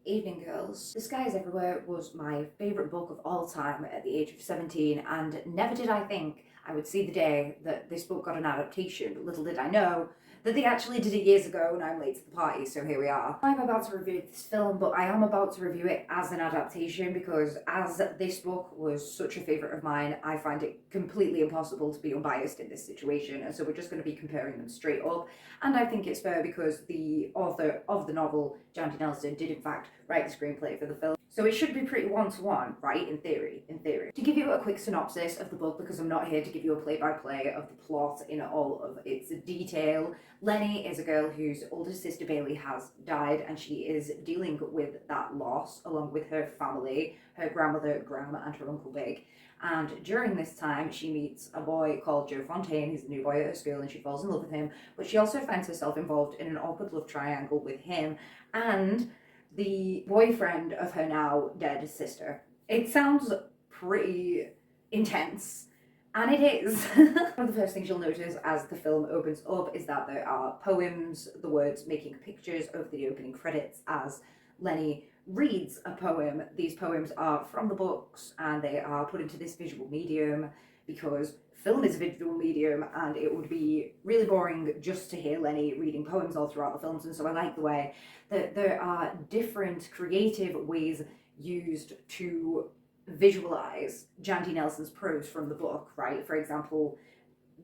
Evening Girls. The Skies Everywhere was my favourite book of all time at the age of 17, and never did I think I would see the day that this book got an adaptation. Little did I know that they actually did it years ago and I'm late to the party, so here we are. I'm about to review this film, but I am about to review it as an adaptation because as this book was such a favourite of mine, I find it completely impossible to be unbiased in this situation, and so we're just going to be comparing them straight up. And I think it's fair because the author of the novel, Jandy Nelson, did in fact write the screenplay for the film. So it should be pretty one-to-one, right? In theory. To give you a quick synopsis of the book, because I'm not here to give you a play-by-play of the plot in all of its detail, Lenny is a girl whose older sister Bailey has died, and she is dealing with that loss along with her family, her grandmother Gram and her uncle Big. And during this time, she meets a boy called Joe Fontaine. He's a new boy at her school, and she falls in love with him. But she also finds herself involved in an awkward love triangle with him and the boyfriend of her now dead sister. It sounds pretty intense, and it is. One of the first things you'll notice as the film opens up is that there are poems, the words making pictures over the opening credits as Lenny reads a poem. These poems are from the books and they are put into this visual medium because film is a visual medium and it would be really boring just to hear Lenny reading poems all throughout the films. And so I like the way that there are different creative ways used to visualize Jandy Nelson's prose from the book, right? For example,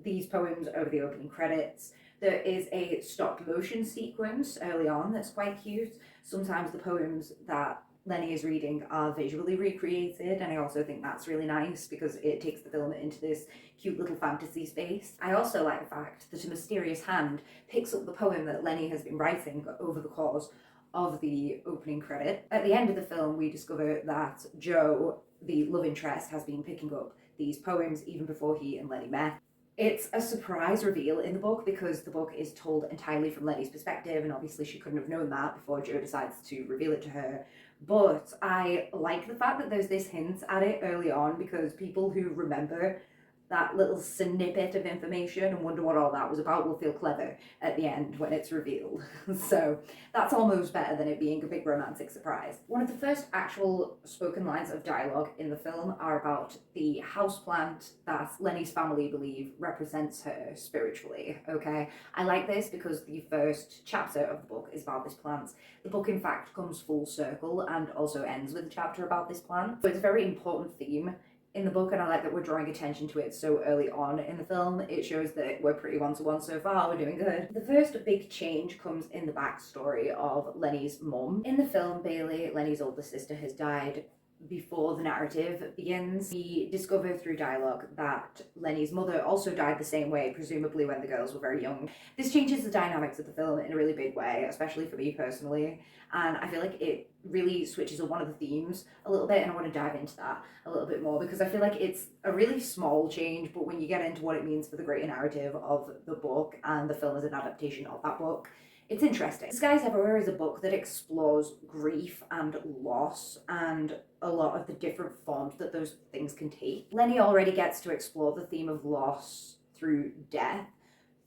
these poems over the opening credits. There is a stop motion sequence early on that's quite cute. Sometimes the poems that Lenny is reading are visually recreated, and I also think that's really nice because it takes the film into this cute little fantasy space. I also like the fact that a mysterious hand picks up the poem that Lenny has been writing over the course of the opening credit. At the end of the film, we discover that Joe, the love interest, has been picking up these poems even before he and Lenny met. It's a surprise reveal in the book because the book is told entirely from Lenny's perspective, and obviously she couldn't have known that before Joe decides to reveal it to her. But I like the fact that there's this hint at it early on because people who remember that little snippet of information and wonder what all that was about will feel clever at the end when it's revealed. So that's almost better than it being a big romantic surprise. One of the first actual spoken lines of dialogue in the film are about the houseplant that Lenny's family believe represents her spiritually, okay? I like this because the first chapter of the book is about this plant. The book in fact comes full circle and also ends with a chapter about this plant. So it's a very important theme in the book, and I like that we're drawing attention to it so early on in the film. It shows that we're pretty one-to-one so far, we're doing good. The first big change comes in the backstory of Lenny's mum. In the film, Bailey, Lenny's older sister, has died before the narrative begins. We discover through dialogue that Lenny's mother also died the same way, presumably when the girls were very young. This changes the dynamics of the film in a really big way, especially for me personally, and I feel like it really switches on one of the themes a little bit, and I want to dive into that a little bit more because I feel like it's a really small change, but when you get into what it means for the greater narrative of the book and the film as an adaptation of that book, it's interesting. The Skies Everywhere is a book that explores grief and loss and a lot of the different forms that those things can take. Lenny already gets to explore the theme of loss through death,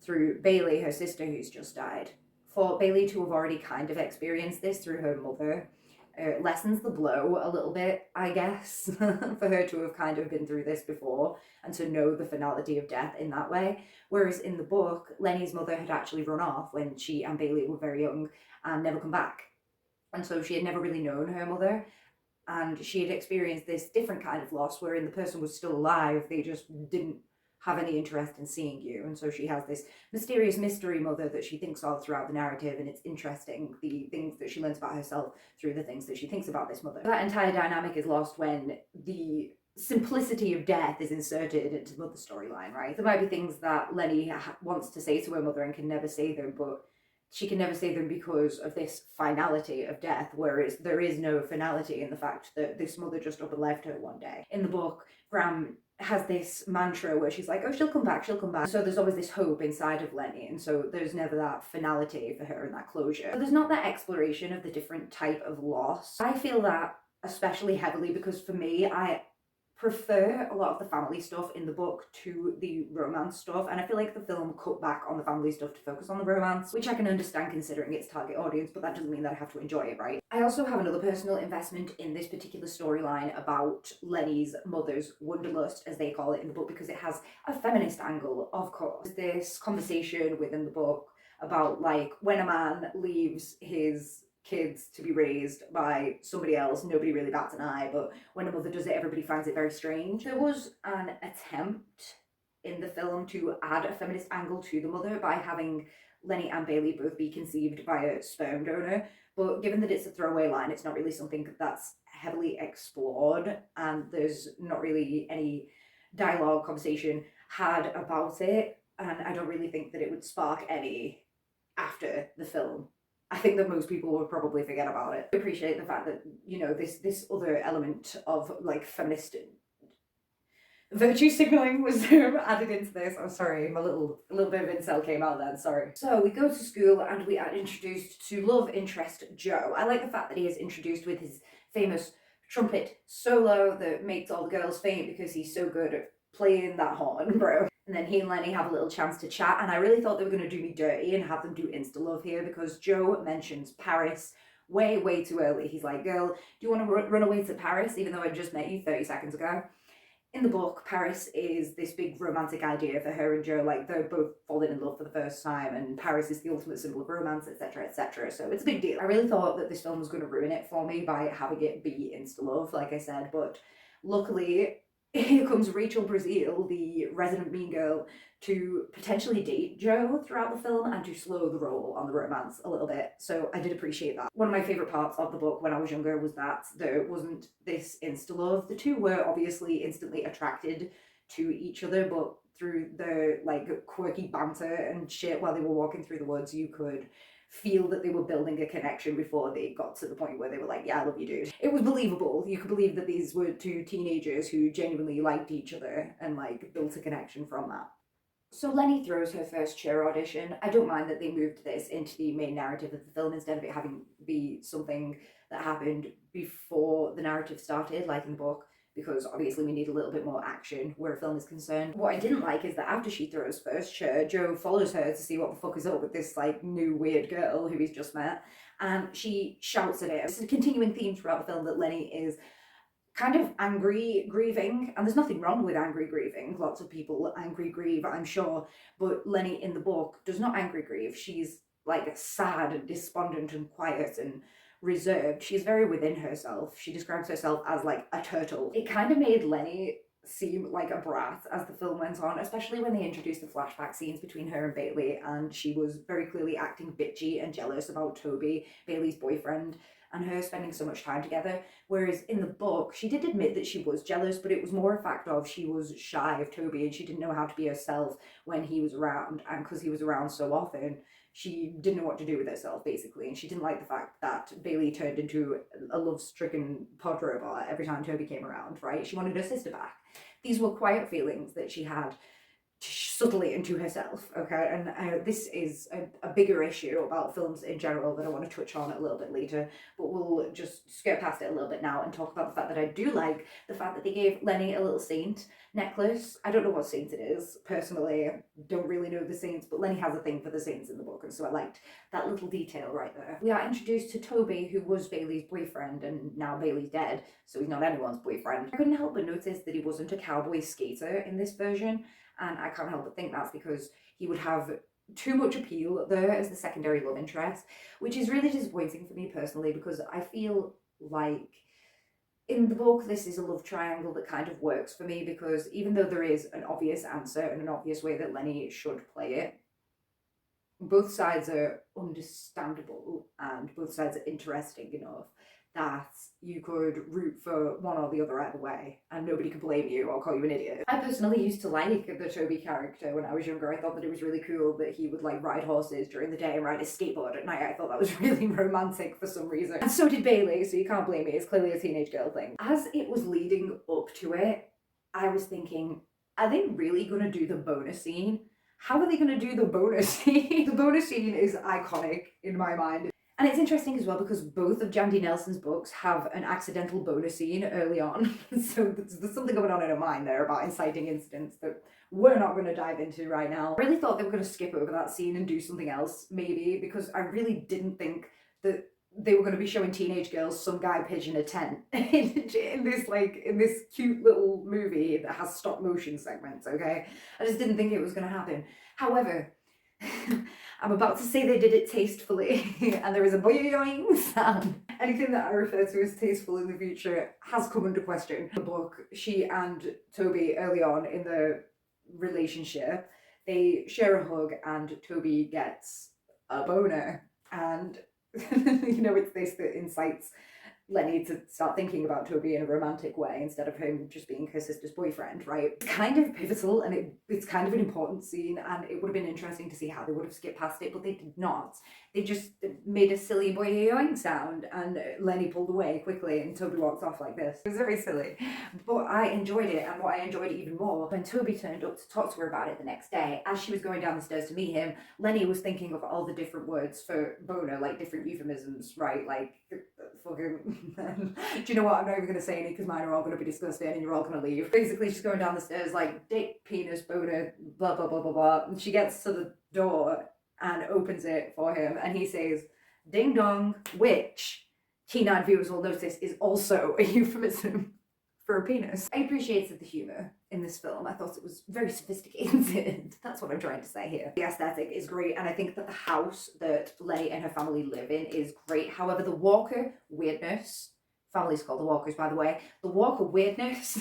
through Bailey, her sister, who's just died. For Bailey to have already kind of experienced this through her mother, lessens the blow a little bit, I guess, for her to have kind of been through this before and to know the finality of death in that way. Whereas in the book, Lenny's mother had actually run off when she and Bailey were very young and never come back. And so she had never really known her mother, and she had experienced this different kind of loss wherein the person was still alive, they just didn't have any interest in seeing you. And so she has this mysterious mystery mother that she thinks of throughout the narrative, and it's interesting the things that she learns about herself through the things that she thinks about this mother. That entire dynamic is lost when the simplicity of death is inserted into the mother storyline, right? There might be things that Lenny wants to say to her mother and can never say them, but she can never say them because of this finality of death, whereas there is no finality in the fact that this mother just up and left her one day. In the book, Gram has this mantra where she's like, oh, she'll come back, she'll come back. So there's always this hope inside of Lenny, and so there's never that finality for her and that closure. So there's not that exploration of the different type of loss. I feel that especially heavily because for me, I prefer a lot of the family stuff in the book to the romance stuff, and I feel like the film cut back on the family stuff to focus on the romance, which I can understand considering its target audience, but that doesn't mean that I have to enjoy it, right? I also have another personal investment in this particular storyline about Lenny's mother's wanderlust, as they call it in the book, because it has a feminist angle, of course. This conversation within the book about like when a man leaves his kids to be raised by somebody else, nobody really bats an eye, but when a mother does it, everybody finds it very strange. There was an attempt in the film to add a feminist angle to the mother by having Lenny and Bailey both be conceived by a sperm donor, but given that it's a throwaway line, it's not really something that's heavily explored, and there's not really any dialogue, conversation had about it, and I don't really think that it would spark any after the film. I think that most people would probably forget about it. I appreciate the fact that, you know, this other element of like feminist virtue signaling was added into this. I'm sorry, my little bit of incel came out then, sorry. So we go to school and we are introduced to love interest Joe. I like the fact that he is introduced with his famous trumpet solo that makes all the girls faint because he's so good at playing that horn, bro. And then he and Lenny have a little chance to chat, and I really thought they were going to do me dirty and have them do insta-love here, because Joe mentions Paris way too early. He's like, girl, do you want to run away to Paris, even though I just met you 30 seconds ago? In the book, Paris is this big romantic idea for her and Joe, like they're both falling in love for the first time, and Paris is the ultimate symbol of romance, etc, etc, so it's a big deal. I really thought that this film was going to ruin it for me by having it be insta-love, like I said, but luckily here comes Rachel Brazil, the resident mean girl, to potentially date Joe throughout the film and to slow the roll on the romance a little bit. So I did appreciate that. One of my favourite parts of the book when I was younger was that there wasn't this insta-love. The two were obviously instantly attracted to each other, but through the like quirky banter and shit while they were walking through the woods, you could feel that they were building a connection before they got to the point where they were like, yeah, I love you, dude. It was believable. You could believe that these were two teenagers who genuinely liked each other and like built a connection from that. So Lenny throws her first cheer audition. I don't mind that they moved this into the main narrative of the film instead of it having be something that happened before the narrative started, like in the book, because obviously we need a little bit more action where a film is concerned. What I didn't like is that after she throws first cheer, Joe follows her to see what the fuck is up with this like new weird girl who he's just met, and she shouts at him. It's a continuing theme throughout the film that Lenny is kind of angry grieving, and there's nothing wrong with angry grieving. Lots of people angry grieve, I'm sure, but Lenny in the book does not angry grieve. She's like sad and despondent and quiet and reserved. She's very within herself. She describes herself as like a turtle. It kind of made Lenny seem like a brat as the film went on, especially when they introduced the flashback scenes between her and Bailey, and she was very clearly acting bitchy and jealous about Toby, Bailey's boyfriend, and her spending so much time together. Whereas in the book, she did admit that she was jealous, but it was more a fact of she was shy of Toby and she didn't know how to be herself when he was around, and because he was around so often, she didn't know what to do with herself, basically, and she didn't like the fact that Bailey turned into a love-stricken pod robot every time Toby came around, right? She wanted her sister back. These were quiet feelings that she had subtly into herself, okay? And this is a bigger issue about films in general that I want to touch on a little bit later, but we'll just skirt past it a little bit now and talk about the fact that I do like the fact that they gave Lenny a little saint necklace. I don't know what saint it is, personally. I don't really know the saints, but Lenny has a thing for the saints in the book, and so I liked that little detail right there. We are introduced to Toby, who was Bailey's boyfriend, and now Bailey's dead, so he's not anyone's boyfriend. I couldn't help but notice that he wasn't a cowboy skater in this version, and I can't help but think that's because he would have too much appeal there as the secondary love interest, which is really disappointing for me personally, because I feel like in the book this is a love triangle that kind of works for me, because even though there is an obvious answer and an obvious way that Lenny should play it, both sides are understandable and both sides are interesting enough that you could root for one or the other either way, and nobody could blame you or call you an idiot. I personally used to like the Toby character when I was younger. I thought that it was really cool that he would like ride horses during the day and ride a skateboard at night. I thought that was really romantic for some reason. And so did Bailey, so you can't blame me. It's clearly a teenage girl thing. As it was leading up to it, I was thinking, are they really gonna do the bonus scene? How are they gonna do the bonus scene? The bonus scene is iconic in my mind. And it's interesting as well because both of Jandy Nelson's books have an accidental boner scene early on. So there's something going on in her mind there about inciting incidents that we're not going to dive into right now. I really thought they were going to skip over that scene and do something else, maybe, because I really didn't think that they were going to be showing teenage girls some guy pitching a tent in this cute little movie that has stop motion segments, okay? I just didn't think it was going to happen. However, I'm about to say they did it tastefully, and there is a boing sound. Anything that I refer to as tasteful in the future has come under question. In the book, she and Toby, early on in the relationship, they share a hug, and Toby gets a boner. And, it's this that incites Lenny to start thinking about Toby in a romantic way instead of him just being her sister's boyfriend, right? It's kind of pivotal, and it's kind of an important scene, and it would have been interesting to see how they would have skipped past it, but they did not. They just made a silly boy yoing sound, and Lenny pulled away quickly, and Toby walked off like this. It was very silly, but I enjoyed it, and what I enjoyed even more, when Toby turned up to talk to her about it the next day, as she was going down the stairs to meet him, Lenny was thinking of all the different words for boner, like different euphemisms, right? Like, fucking... Do you know what? I'm not even going to say any because mine are all going to be disgusting and you're all going to leave. Basically, she's going down the stairs like dick, penis, boner, blah, blah, blah, blah, blah. And she gets to the door and opens it for him, and he says, ding dong, which T9 viewers will notice is also a euphemism for a penis. I appreciated the humour in this film. I thought it was very sophisticated. That's what I'm trying to say here. The aesthetic is great, and I think that the house that Lenny and her family live in is great. However, the Walker weirdness, family's called the Walkers, by the way, the Walker weirdness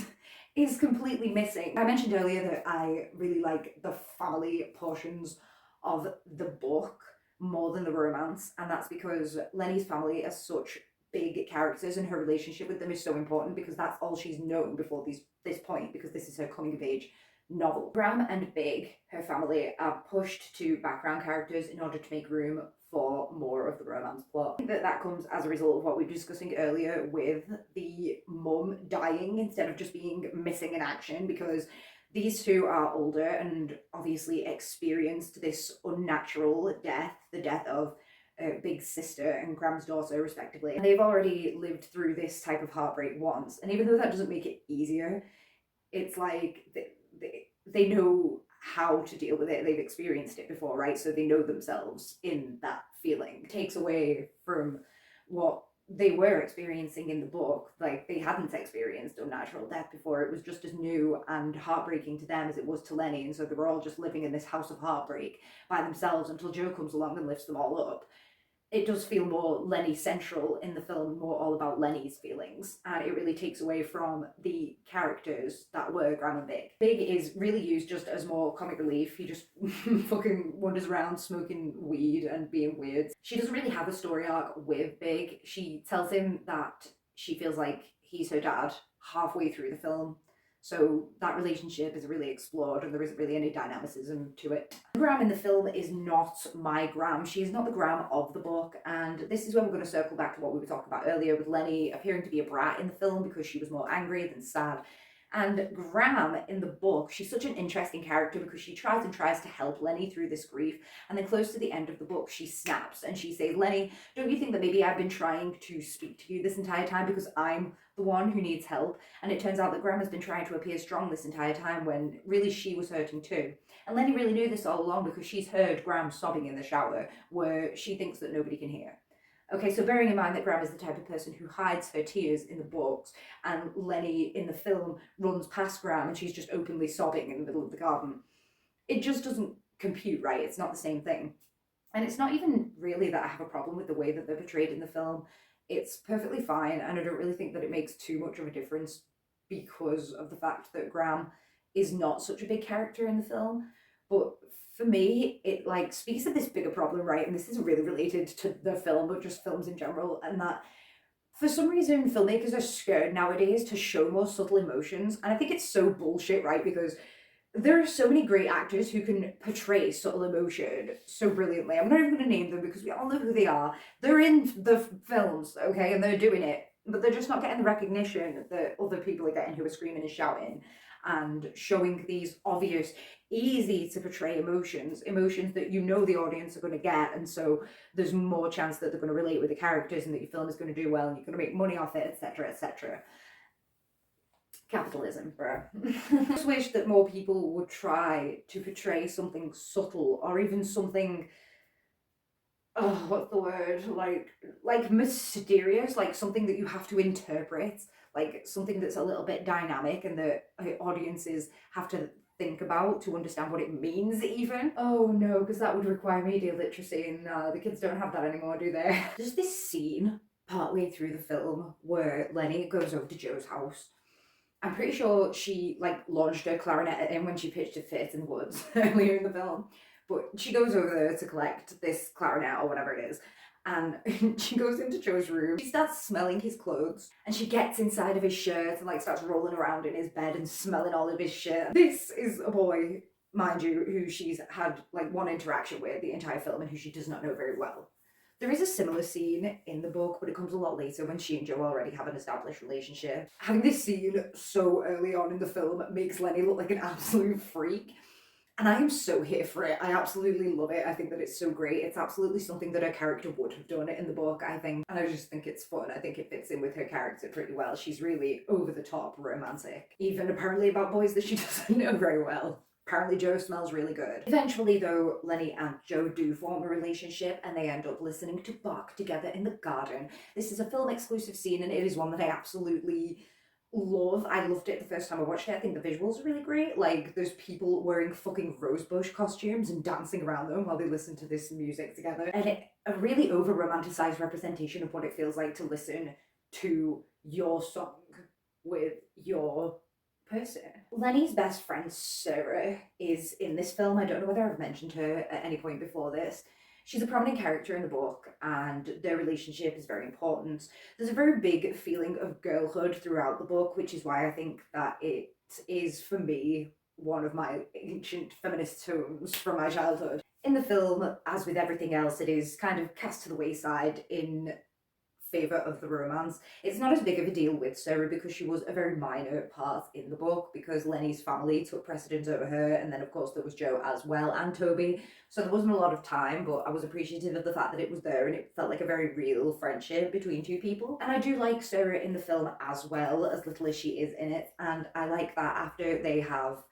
is completely missing. I mentioned earlier that I really like the family portions of the book more than the romance, and that's because Lenny's family are such big characters, and her relationship with them is so important because that's all she's known before this point, because this is her coming of age novel. Gram and Big, her family, are pushed to background characters in order to make room for more of the romance plot. I think that comes as a result of what we were discussing earlier with the mum dying instead of just being missing in action, because these two are older and obviously experienced this unnatural death, the death of Big's sister and Gram's daughter, respectively. And they've already lived through this type of heartbreak once. And even though that doesn't make it easier, it's like they know how to deal with it. They've experienced it before, right? So they know themselves in that feeling. It takes away from what they were experiencing in the book. Like, they hadn't experienced unnatural death before. It was just as new and heartbreaking to them as it was to Lenny, and so they were all just living in this house of heartbreak by themselves until Joe comes along and lifts them all up. It does feel more Lenny central in the film, more all about Lenny's feelings, and it really takes away from the characters that were Gram and Big. Big is really used just as more comic relief. He just fucking wanders around smoking weed and being weird. She doesn't really have a story arc with Big. She tells him that she feels like he's her dad halfway through the film. So that relationship is really explored, and there isn't really any dynamicism to it. Gram in the film is not my Gram. She is not the Gram of the book, and this is where we're going to circle back to what we were talking about earlier with Lenny appearing to be a brat in the film because she was more angry than sad. And Gram in the book, she's such an interesting character because she tries to help Lenny through this grief, and then close to the end of the book she snaps and she says, Lenny, don't you think that maybe I've been trying to speak to you this entire time because I'm the one who needs help? And it turns out that Gram has been trying to appear strong this entire time when really she was hurting too. And Lenny really knew this all along because she's heard Gram sobbing in the shower where she thinks that nobody can hear. Okay, so bearing in mind that Gram is the type of person who hides her tears in the books, and Lenny in the film runs past Gram and she's just openly sobbing in the middle of the garden, it just doesn't compute, right? It's not the same thing. And it's not even really that I have a problem with the way that they're portrayed in the film. It's perfectly fine, and I don't really think that it makes too much of a difference because of the fact that Gram is not such a big character in the film. But for me, it like speaks of this bigger problem, right? And this is really related to the film, but just films in general, and that for some reason filmmakers are scared nowadays to show more subtle emotions. And I think it's so bullshit, right? Because there are so many great actors who can portray subtle emotion so brilliantly. I'm not even going to name them because we all know who they are. They're in the films, okay, and they're doing it, but they're just not getting the recognition that other people are getting who are screaming and shouting. and showing these obvious, easy to portray emotions that you know the audience are going to get, and so there's more chance that they're going to relate with the characters and that your film is going to do well and you're going to make money off it, etc., etc. Capitalism, bro. I just wish that more people would try to portray something subtle or even something, oh, what's the word? Like mysterious, like something that you have to interpret, like something that's a little bit dynamic and that audiences have to think about to understand what it means even. Oh no, because that would require media literacy, and the kids don't have that anymore, do they? There's this scene partway through the film where Lenny goes over to Joe's house. I'm pretty sure she like launched her clarinet at him when she pitched a fit in the woods earlier in the film. But she goes over there to collect this clarinet or whatever it is. And she goes into Joe's room. She starts smelling his clothes. And she gets inside of his shirt and like starts rolling around in his bed and smelling all of his shit. This is a boy, mind you, who she's had like one interaction with the entire film and who she does not know very well. There is a similar scene in the book, but it comes a lot later when she and Joe already have an established relationship. Having this scene so early on in the film makes Lenny look like an absolute freak. And I am so here for it. I absolutely love it. I think that it's so great. It's absolutely something that her character would have done in the book, I think. And I just think it's fun. I think it fits in with her character pretty well. She's really over the top romantic. Even apparently about boys that she doesn't know very well. Apparently Joe smells really good. Eventually though, Lenny and Joe do form a relationship and they end up listening to Bach together in the garden. This is a film exclusive scene and it is one that I absolutely love. I loved it the first time I watched it. I think the visuals are really great. Like there's people wearing fucking rosebush costumes and dancing around them while they listen to this music together. And a really over romanticized representation of what it feels like to listen to your song with your person. Lenny's best friend Sarah is in this film. I don't know whether I've mentioned her at any point before this. She's a prominent character in the book and their relationship is very important. There's a very big feeling of girlhood throughout the book, which is why I think that it is, for me, one of my ancient feminist tomes from my childhood. In the film, as with everything else, it is kind of cast to the wayside in favour of the romance. It's not as big of a deal with Sarah because she was a very minor part in the book because Lenny's family took precedence over her, and then of course there was Joe as well and Toby, so there wasn't a lot of time, but I was appreciative of the fact that it was there and it felt like a very real friendship between two people. And I do like Sarah in the film as well, as little as she is in it, and I like that after they have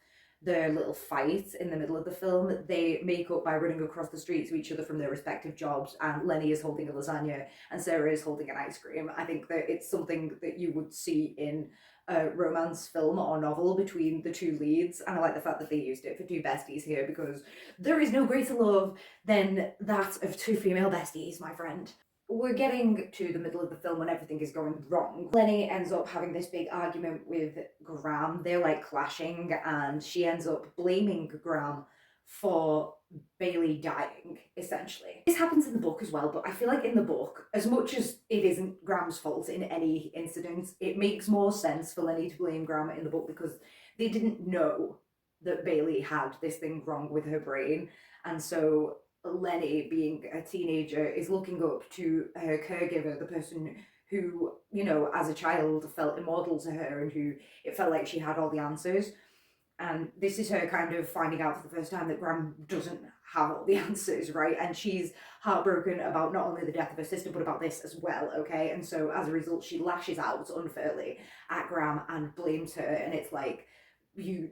their little fight in the middle of the film, they make up by running across the street to each other from their respective jobs, and Lenny is holding a lasagna and Sarah is holding an ice cream. I think that it's something that you would see in a romance film or novel between the two leads, and I like the fact that they used it for two besties here because there is no greater love than that of two female besties, my friend. We're getting to the middle of the film when everything is going wrong. Lenny ends up having this big argument with Graham. They're like clashing and she ends up blaming Graham for Bailey dying, essentially. This happens in the book as well, but I feel like in the book, as much as it isn't Graham's fault in any incident, it makes more sense for Lenny to blame Graham in the book because they didn't know that Bailey had this thing wrong with her brain, and so Lenny, being a teenager, is looking up to her caregiver, the person who, you know, as a child felt immortal to her and who it felt like she had all the answers. And this is her kind of finding out for the first time that Graham doesn't have all the answers, right? And she's heartbroken about not only the death of her sister, but about this as well, okay? And so as a result, she lashes out unfairly at Graham and blames her. And it's like, you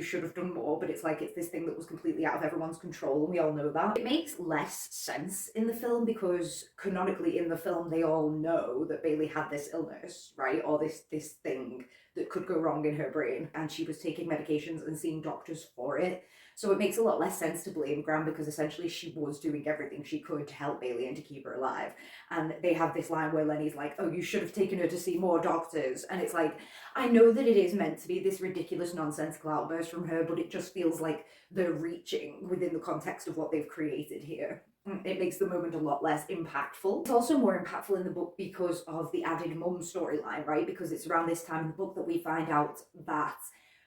should have done more, but it's like it's this thing that was completely out of everyone's control and we all know that. It makes less sense in the film because canonically in the film they all know that Bailey had this illness, right, or this thing that could go wrong in her brain, and she was taking medications and seeing doctors for it. So it makes a lot less sense to blame Graham because essentially she was doing everything she could to help Bailey and to keep her alive. And they have this line where Lenny's like, oh, you should have taken her to see more doctors. And it's like, I know that it is meant to be this ridiculous nonsensical outburst from her, but it just feels like they're reaching within the context of what they've created here. It makes the moment a lot less impactful. It's also more impactful in the book because of the added mum storyline, right? Because it's around this time in the book that we find out that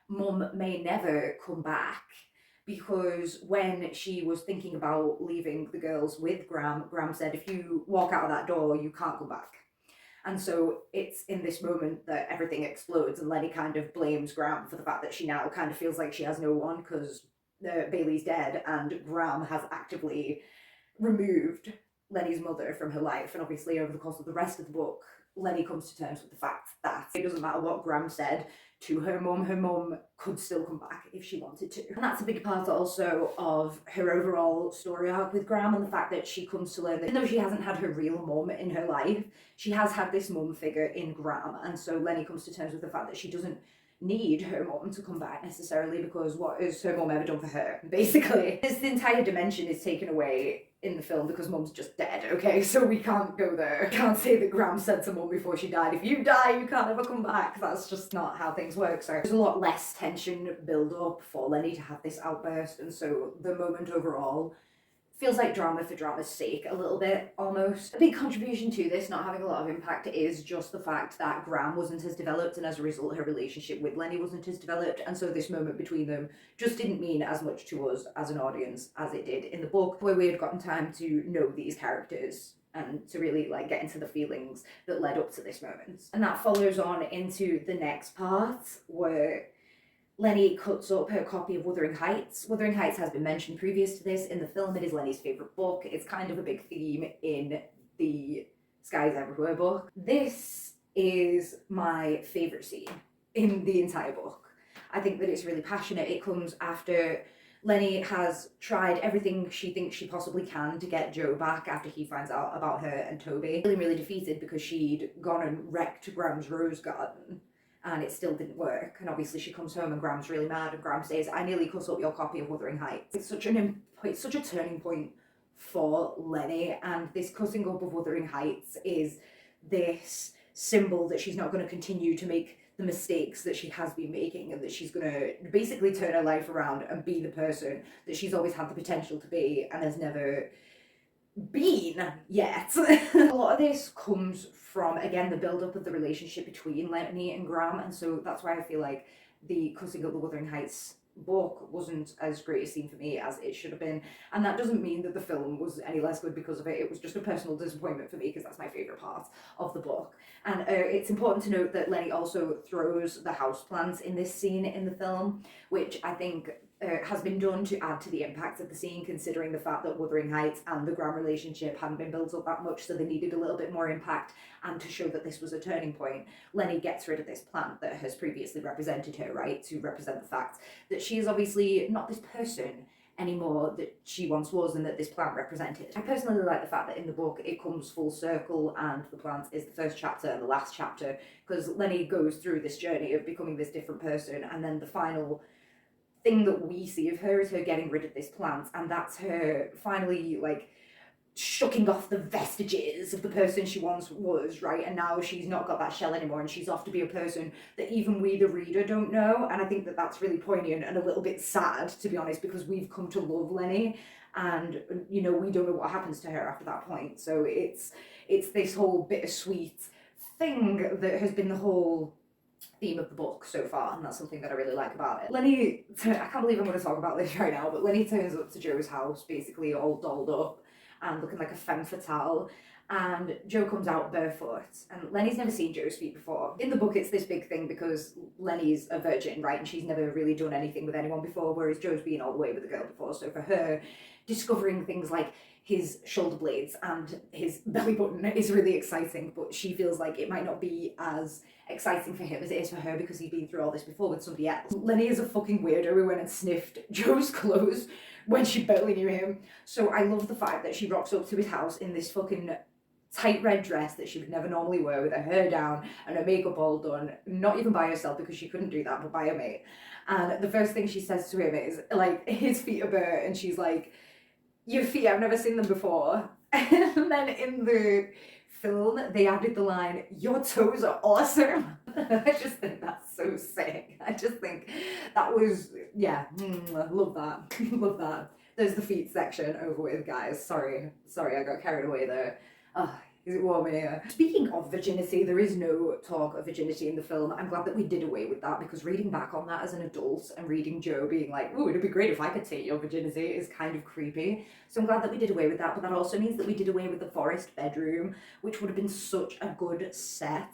mum may never come back, because when she was thinking about leaving the girls with Graham, Graham said, if you walk out of that door, you can't come back. And so it's in this moment that everything explodes, and Lenny kind of blames Graham for the fact that she now kind of feels like she has no one because Bailey's dead, and Graham has actively removed Lenny's mother from her life. And obviously, over the course of the rest of the book, Lenny comes to terms with the fact that it doesn't matter what Graham said to her mum could still come back if she wanted to. And that's a big part also of her overall story arc with Graham, and the fact that she comes to learn that even though she hasn't had her real mum in her life, she has had this mum figure in Graham. And so Lenny comes to terms with the fact that she doesn't need her mum to come back necessarily, because what has her mum ever done for her, basically? This entire dimension is taken away in the film because mum's just dead, okay? So we can't go there. Can't say that Graham said to mum before she died, if you die, you can't ever come back. That's just not how things work. So there's a lot less tension build up for Lenny to have this outburst, and so the moment overall feels like drama for drama's sake a little bit, almost. A big contribution to this not having a lot of impact is just the fact that Graham wasn't as developed, and as a result her relationship with Lenny wasn't as developed, and so this moment between them just didn't mean as much to us as an audience as it did in the book, where we had gotten time to know these characters and to really like get into the feelings that led up to this moment. And that follows on into the next part, where Lenny cuts up her copy of Wuthering Heights. Wuthering Heights has been mentioned previous to this in the film. It is Lenny's favourite book. It's kind of a big theme in the Skies Everywhere book. This is my favourite scene in the entire book. I think that it's really passionate. It comes after Lenny has tried everything she thinks she possibly can to get Joe back after he finds out about her and Toby. Really defeated because she'd gone and wrecked Graham's rose garden, and it still didn't work. And obviously she comes home and Graham's really mad, and Graham says, I nearly cut up your copy of Wuthering Heights. It's such a turning point for Lenny, and this cutting up of Wuthering Heights is this symbol that she's not going to continue to make the mistakes that she has been making, and that she's going to basically turn her life around and be the person that she's always had the potential to be and has never been yet. A lot of this comes from, again, the build-up of the relationship between Lenny and Graham, and so that's why I feel like the cutting up the Wuthering Heights book wasn't as great a scene for me as it should have been. And that doesn't mean that the film was any less good because of it. It was just a personal disappointment for me because that's my favourite part of the book. And it's important to note that Lenny also throws the houseplants in this scene in the film, which I think has been done to add to the impact of the scene, considering the fact that Wuthering Heights and the Graham relationship hadn't been built up that much, so they needed a little bit more impact. And to show that this was a turning point, Lenny gets rid of this plant that has previously represented her, right, to represent the fact that she is obviously not this person anymore that she once was, and that this plant represented. I personally like the fact that in the book it comes full circle, and the plant is the first chapter and the last chapter, because Lenny goes through this journey of becoming this different person, and then the final thing that we see of her is her getting rid of this plant, and that's her finally like shucking off the vestiges of the person she once was, right? And now she's not got that shell anymore, and she's off to be a person that even we, the reader, don't know. And I think that that's really poignant and a little bit sad, to be honest, because we've come to love Lenny, and you know, we don't know what happens to her after that point. So it's this whole bittersweet thing that has been the whole theme of the book so far, and that's something that I really like about it. Lenny, I can't believe I'm going to talk about this right now, but Lenny turns up to Joe's house basically all dolled up and looking like a femme fatale, and Joe comes out barefoot, and Lenny's never seen Joe's feet before. In the book it's this big thing because Lenny's a virgin, right, and she's never really done anything with anyone before, whereas Joe's been all the way with a girl before, so for her, discovering things like his shoulder blades and his belly button is really exciting, but she feels like it might not be as exciting for him as it is for her because he's been through all this before with somebody else. Lenny is a fucking weirdo who went and sniffed Joe's clothes when she barely knew him. So I love the fact that she rocks up to his house in this fucking tight red dress that she would never normally wear, with her hair down and her makeup all done, not even by herself because she couldn't do that, but by her mate. And the first thing she says to him is like, his feet are bare, and she's like, your feet, I've never seen them before. And then in the film they added the line, your toes are awesome. I just think that's so sick. I just think that was, yeah, love that. Love that. There's the feet section over with, guys. Sorry I got carried away there. Oh, Is it warm in here? Speaking of virginity, there is no talk of virginity in the film. I'm glad that we did away with that, because reading back on that as an adult and reading Jo being like, oh, it'd be great if I could take your virginity, is kind of creepy. So I'm glad that we did away with that, but that also means that we did away with the forest bedroom, which would have been such a good set.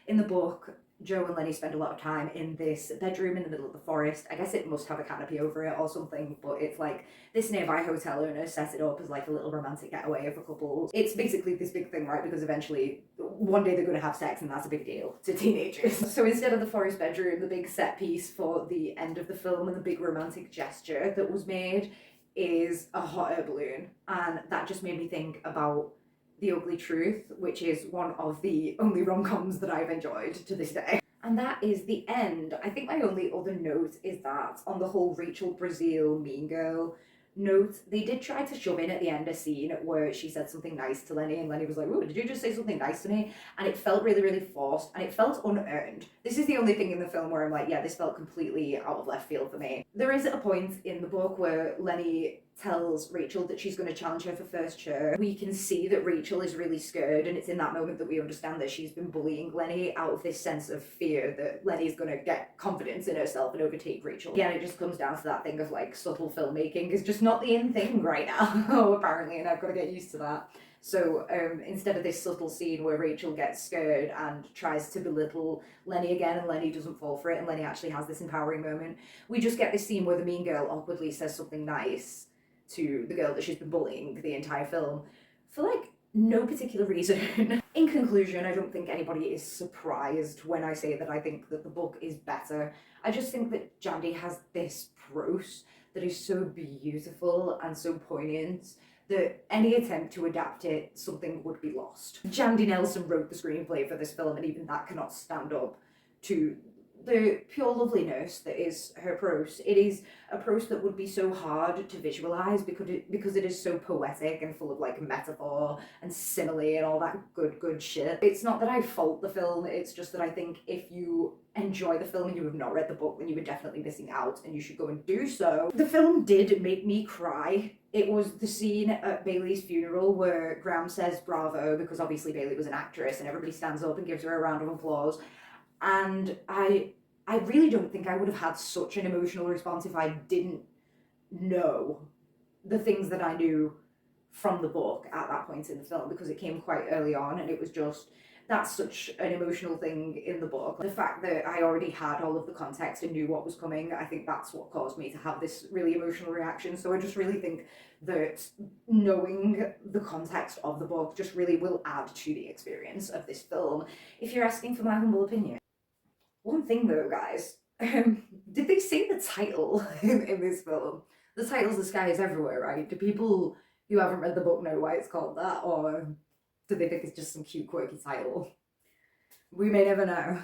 In the book, Jo and Lenny spend a lot of time in this bedroom in the middle of the forest. I guess it must have a canopy over it or something, but it's like this nearby hotel owner set it up as like a little romantic getaway for couples. It's basically this big thing, right? Because eventually one day they're going to have sex, and that's a big deal to teenagers. So instead of the forest bedroom, the big set piece for the end of the film and the big romantic gesture that was made is a hot air balloon. And that just made me think about The Ugly Truth, which is one of the only rom-coms that I've enjoyed to this day. And that is the end. I think my only other note is that on the whole Rachel Brazil Mean Girl note, they did try to shove in at the end a scene where she said something nice to Lenny, and Lenny was like, oh, did you just say something nice to me? And it felt really, really forced, and it felt unearned. This is the only thing in the film where I'm like, yeah, this felt completely out of left field for me. There is a point in the book where Lenny tells Rachel that she's going to challenge her for first chair. We can see that Rachel is really scared, and it's in that moment that we understand that she's been bullying Lenny out of this sense of fear that Lenny's going to get confidence in herself and overtake Rachel. Yeah, it just comes down to that thing of like subtle filmmaking is just not the in thing right now, apparently, and I've got to get used to that. So instead of this subtle scene where Rachel gets scared and tries to belittle Lenny again, and Lenny doesn't fall for it, and Lenny actually has this empowering moment, we just get this scene where the mean girl awkwardly says something nice to the girl that she's been bullying the entire film for like no particular reason. In conclusion, I don't think anybody is surprised when I say that I think that the book is better. I just think that Jandy has this prose that is so beautiful and so poignant that any attempt to adapt it, something would be lost. Jandy Nelson wrote the screenplay for this film, and even that cannot stand up to the pure loveliness that is her prose. It is a prose that would be so hard to visualize because it is so poetic and full of like metaphor and simile and all that good shit. It's not that I fault the film, it's just that I think if you enjoy the film and you have not read the book, then you are definitely missing out, and you should go and do so. The film did make me cry. It was the scene at Bailey's funeral where Graham says bravo, because obviously Bailey was an actress, and everybody stands up and gives her a round of applause. And I really don't think I would have had such an emotional response if I didn't know the things that I knew from the book at that point in the film, because it came quite early on, and it was just, that's such an emotional thing in the book. The fact that I already had all of the context and knew what was coming, I think that's what caused me to have this really emotional reaction. So I just really think that knowing the context of the book just really will add to the experience of this film, if you're asking for my humble opinion. One thing though, guys, did they say the title in this film? The title's The Sky is Everywhere, right? Do people who haven't read the book know why it's called that, or do they think it's just some cute, quirky title? We may never know.